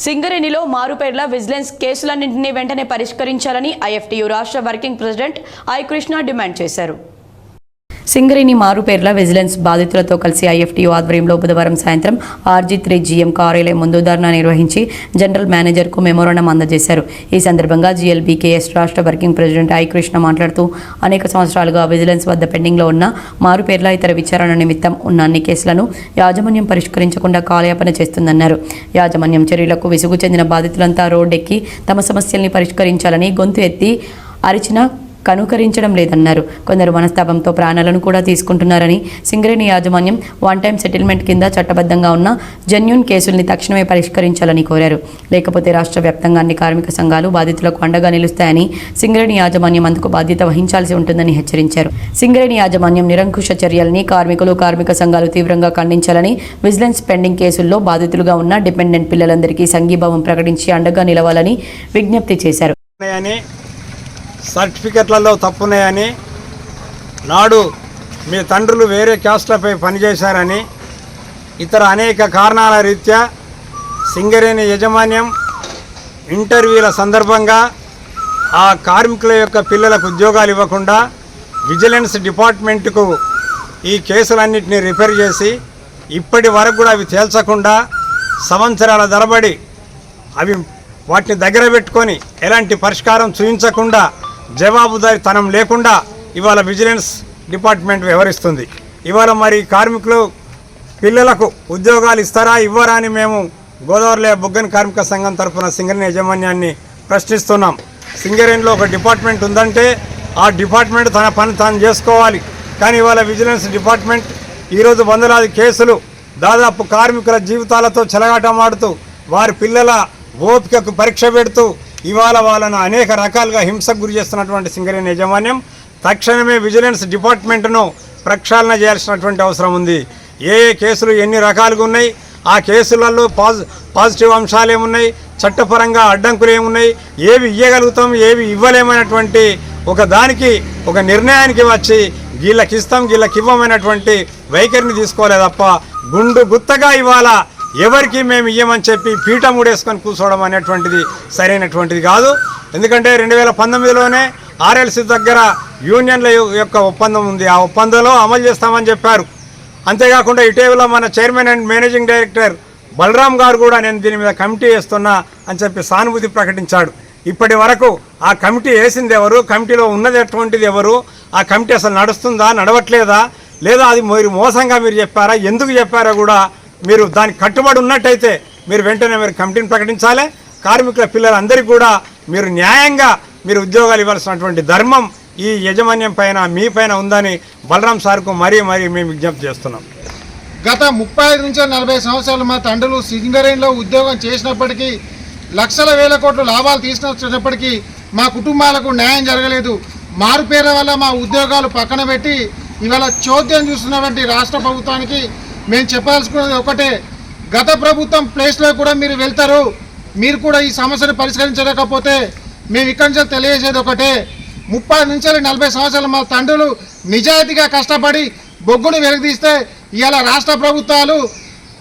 సింగరేణిలో మారుపేర్ల విజిలెన్స్ కేసులన్నింటినీ వెంటనే పరిష్కరించాలని ఐఎఫ్టీయూ రాష్ట్ర working president I Krishna demand చేశారు. సింగరేణి మారుపేర్ల విజిలెన్స్ బాధితులతో కలిసి ఐఎఫ్టీయూ ఆధ్వర్యంలో బుధవారం సాయంత్రం RG3 GM కార్యాలయం ముందు ధర్నా నిర్వహించి జనరల్ మేనేజర్కు మెమోరాండం అందజేశారు. ఈ సందర్భంగా GLBKS రాష్ట్ర వర్కింగ్ ప్రెసిడెంట్ ఐ కృష్ణ మాట్లాడుతూ అనేక సంవత్సరాలుగా విజిలెన్స్ వద్ద పెండింగ్లో ఉన్న మారుపేర్ల ఇతర విచారణ నిమిత్తం ఉన్న అన్ని కేసులను యాజమాన్యం పరిష్కరించకుండా కాలయాపన చేస్తుందన్నారు. యాజమాన్యం చర్యలకు విసుగు చెందిన బాధితులంతా రోడ్డెక్కి తమ సమస్యల్ని పరిష్కరించాలని గొంతు ఎత్తి అరిచినా కనుకరించడం లేదన్నారు. కొందరు మనస్తాపంతో ప్రాణాలను కూడా తీసుకుంటున్నారని, సింగరేణి యాజమాన్యం వన్ టైం సెటిల్మెంట్ కింద చట్టబద్ధంగా ఉన్న జెన్యూన్ కేసుల్ని తక్షణమే పరిష్కరించాలని కోరారు. లేకపోతే రాష్ట్ర వ్యాప్తంగా అన్ని కార్మిక సంఘాలు బాధితులకు అండగా నిలుస్తాయని, సింగరేణి యాజమాన్యం అందుకు బాధ్యత వహించాల్సి ఉంటుందని హెచ్చరించారు. సింగరేణి యాజమాన్యం నిరంకుశ చర్యల్ని కార్మికులు, కార్మిక సంఘాలు తీవ్రంగా ఖండించాలని, విజిలెన్స్ పెండింగ్ కేసుల్లో బాధితులుగా ఉన్న డిపెండెంట్ పిల్లలందరికీ సంఘీభావం ప్రకటించి అండగా నిలవాలని విజ్ఞప్తి చేశారు. సర్టిఫికెట్లలో తప్పున్నాయని, నాడు మీ తండ్రులు వేరే క్యాస్ట్లపై పనిచేశారని, ఇతర అనేక కారణాల రీత్యా సింగరేణి యాజమాన్యం ఇంటర్వ్యూల సందర్భంగా ఆ కార్మికుల యొక్క పిల్లలకు ఉద్యోగాలు ఇవ్వకుండా విజిలెన్స్ డిపార్ట్మెంట్కు ఈ కేసులన్నింటినీ రిఫర్ చేసి ఇప్పటి వరకు కూడా అవి తేల్చకుండా సంవత్సరాల తరబడి అవి వాటిని దగ్గర పెట్టుకొని ఎలాంటి పరిష్కారం చూపించకుండా జవాబుదారీతనం లేకుండా ఇవాళ విజిలెన్స్ డిపార్ట్మెంట్ వ్యవహరిస్తుంది. ఇవాళ మరి కార్మికులు పిల్లలకు ఉద్యోగాలు ఇస్తారా ఇవ్వరా అని మేము గోదావరిలో బొగ్గని కార్మిక సంఘం తరఫున సింగరేణి యాజమాన్యాన్ని ప్రశ్నిస్తున్నాం. సింగరేణిలో ఒక డిపార్ట్మెంట్ ఉందంటే ఆ డిపార్ట్మెంట్ తన పని తాను చేసుకోవాలి. కానీ ఇవాళ విజిలెన్స్ డిపార్ట్మెంట్ ఈరోజు వందలాది కేసులు దాదాపు కార్మికుల జీవితాలతో చెలగాటమాడుతూ వారి పిల్లల ఓపికకు పరీక్ష పెడుతూ ఇవాళ వాళ్ళను అనేక రకాలుగా హింసకు గురి చేస్తున్నటువంటి సింగరేణి యాజమాన్యం తక్షణమే విజిలెన్స్ డిపార్ట్మెంట్ను ప్రక్షాళన చేయాల్సినటువంటి అవసరం ఉంది. ఏ కేసులు ఎన్ని రకాలుగా ఉన్నాయి, ఆ కేసులలో పాజిటివ్ అంశాలు ఏమున్నాయి, చట్టపరంగా అడ్డంకులు ఏమున్నాయి, ఏవి ఇవ్వగలుగుతాం ఏవి ఇవ్వలేమైనటువంటి ఒక దానికి ఒక నిర్ణయానికి వచ్చి వీళ్ళకి ఇస్తాం వీళ్ళకి ఇవ్వమైనటువంటి వైఖరిని తీసుకోలే తప్ప గుత్తగా ఇవాళ ఎవరికి మేము ఇయ్యమని చెప్పి పీఠం ఊడేసుకొని కూర్చోవడం అనేటువంటిది సరైనటువంటిది కాదు. ఎందుకంటే 2019లోనే RLC దగ్గర యూనియన్ల యొక్క ఒప్పందం ఉంది. ఆ ఒప్పందంలో అమలు చేస్తామని చెప్పారు. అంతేకాకుండా ఇటీవల మన chairman and managing director Balaram గారు కూడా నేను దీని మీద కమిటీ వేస్తున్నా అని చెప్పి సానుభూతి ప్రకటించాడు. ఇప్పటి వరకు ఆ కమిటీ వేసింది ఎవరు, కమిటీలో ఉన్నది ఎటువంటిది ఎవరు, ఆ కమిటీ అసలు నడుస్తుందా నడవట్లేదా, లేదా అది మీరు మోసంగా మీరు చెప్పారా, ఎందుకు చెప్పారో కూడా మీరు దానికి కట్టుబడి ఉన్నట్టయితే మీరు వెంటనే మీరు కమిటీని ప్రకటించాలి. కార్మికుల పిల్లలందరికీ కూడా మీరు న్యాయంగా మీరు ఉద్యోగాలు ఇవ్వాల్సినటువంటి ధర్మం ఈ యాజమాన్యం పైన మీ పైన ఉందని బలరాం సార్కు మరీ మేము విజ్ఞప్తి చేస్తున్నాం. గత 35 నుంచి 40 సంవత్సరాలు మా తండ్రులు సింగరేణిలో ఉద్యోగం చేసినప్పటికీ లక్షల వేల కోట్ల లాభాలు తీసుకొచ్చినప్పటికీ మా కుటుంబాలకు న్యాయం జరగలేదు. మారుపేర్ల వల్ల మా ఉద్యోగాలు పక్కన పెట్టి ఇవాళ చోద్యం చూస్తున్నటువంటి రాష్ట్ర ప్రభుత్వానికి మేము చెప్పాల్సుకున్నది ఒకటే, గత ప్రభుత్వం ప్లేస్లో కూడా మీరు వెళ్తారు, మీరు కూడా ఈ సమస్యను పరిష్కరించలేకపోతే మేము ఇక్కడి నుంచి తెలియజేసేది ఒకటే, 30 నుంచి 40 సంవత్సరాలు మా తండ్రులు నిజాయితీగా కష్టపడి బొగ్గును వెలిగిస్తే ఇవాళ రాష్ట్ర ప్రభుత్వాలు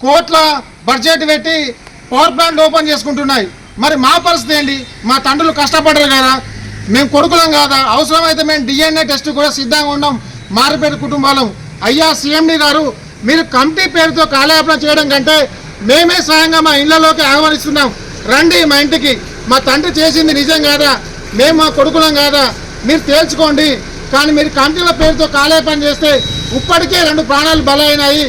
కోట్ల బడ్జెట్ పెట్టి పవర్ ప్లాంట్ ఓపెన్ చేసుకుంటున్నాయి. మరి మా పరిస్థితి ఏంటి? మా తండ్రులు కష్టపడరు కదా, మేము కొడుకులం కాదా? అవసరమైతే మేము DNA టెస్ట్ కూడా సిద్ధంగా ఉన్నాం మారుపేట కుటుంబాలం. అయ్యా CMD గారు, మీరు కమిటీ పేరుతో కాలయాపన చేయడం కంటే మేమే స్వయంగా మా ఇళ్లలోకి ఆహ్వానిస్తున్నాం. రండి మా ఇంటికి, మా తండ్రి చేసింది నిజం కాదా, మేము మా కొడుకులం కాదా, మీరు తేల్చుకోండి. కానీ మీరు కమిటీల పేరుతో కాలయాపన చేస్తే ఇప్పటికే 2 ప్రాణాలు బలైనాయి.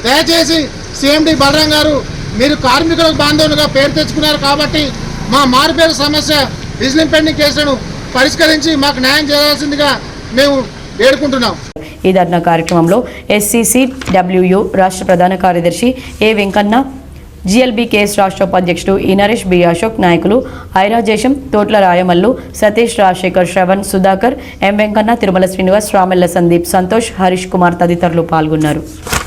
దయచేసి CMD బలరాం గారు, మీరు కార్మికులకు బాంధవులుగా పేరు తెచ్చుకున్నారు కాబట్టి మా మారుపేరు సమస్య విజిలెన్స్ పెండింగ్ కేసులను పరిష్కరించి మాకు న్యాయం చేయాల్సిందిగా మేము వేడుకుంటున్నాం. ఈ ధర్నా కార్యక్రమంలో SCCWU రాష్ట్ర ప్రధాన కార్యదర్శి ఏ వెంకన్న, GLBKS రాష్ట్ర ఉపాధ్యక్షుడు ఈ నరేష్, బి అశోక్, నాయకులు ఐరాజేశం, తోట్ల రాయమల్లు, సతీష్, రాజశేఖర్, శ్రవణ్, సుధాకర్, ఎం వెంకన్న, తిరుమల శ్రీనివాస్, రామెల్ల సందీప్, సంతోష్, హరీష్ కుమార్ తదితరులు పాల్గొన్నారు.